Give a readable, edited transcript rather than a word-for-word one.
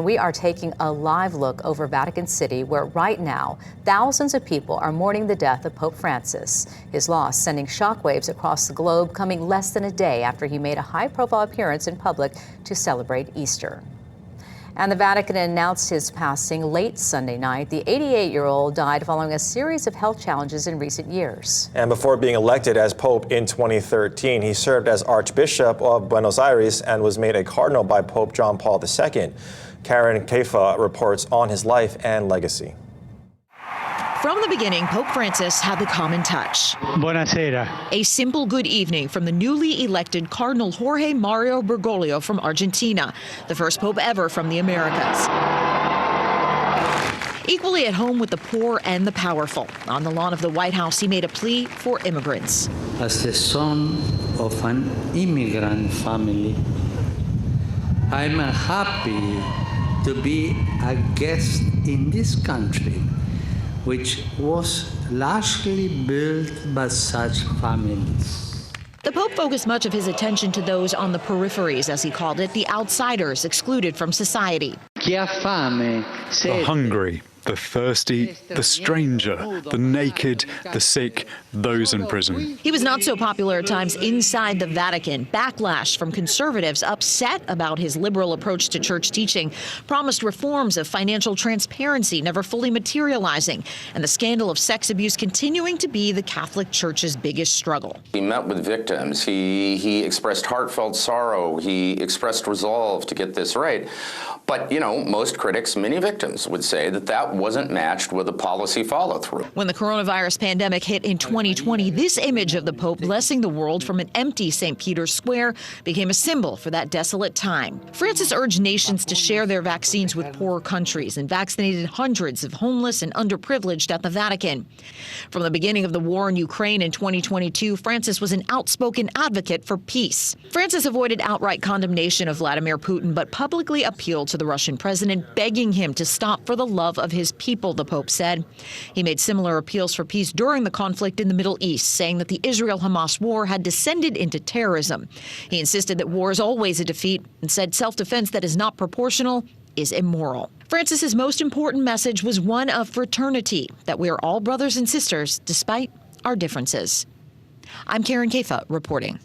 We are taking a live look over Vatican City, where right now thousands of people are mourning the death of Pope Francis. His loss sending shockwaves across the globe, coming less than a day after he made a high-profile appearance in public to celebrate Easter. And the Vatican announced his passing late Sunday night. The 88-year-old died following a series of health challenges in recent years. And before being elected as Pope in 2013, he served as Archbishop of Buenos Aires and was made a cardinal by Pope John Paul II. Karen Kefa reports on his life and legacy. From the beginning, Pope Francis had the common touch. Buonasera. A simple good evening from the newly elected Cardinal Jorge Mario Bergoglio from Argentina, the first pope ever from the Americas. Equally at home with the poor and the powerful. On the lawn of the White House, he made a plea for immigrants. As the son of an immigrant family, I'm happy to be a guest in this country, which was largely built by such families. The Pope focused much of his attention to those on the peripheries, as he called it, the outsiders excluded from society. The hungry, the thirsty, the stranger, the naked, the sick, those in prison. He was not so popular at times inside the Vatican. Backlash from conservatives upset about his liberal approach to church teaching, promised reforms of financial transparency never fully materializing, and the scandal of sex abuse continuing to be the Catholic Church's biggest struggle. He met with victims. He expressed heartfelt sorrow. He expressed resolve to get this right. But, you know, most critics, many victims, would say that that wasn't matched with a policy follow-through. When the coronavirus pandemic hit in 2020, this image of the Pope blessing the world from an empty St. Peter's Square became a symbol for that desolate time. Francis urged nations to share their vaccines with poorer countries and vaccinated hundreds of homeless and underprivileged at the Vatican. From the beginning of the war in Ukraine in 2022, Francis was an outspoken advocate for peace. Francis avoided outright condemnation of Vladimir Putin, but publicly appealed to the Russian president, begging him to stop for the love of his people, the Pope said. He made similar appeals for peace during the conflict in the Middle East, saying that the Israel-Hamas war had descended into terrorism. He insisted that war is always a defeat and said self-defense that is not proportional is immoral. Francis's most important message was one of fraternity, that we are all brothers and sisters despite our differences. I'm Karen Kefa reporting.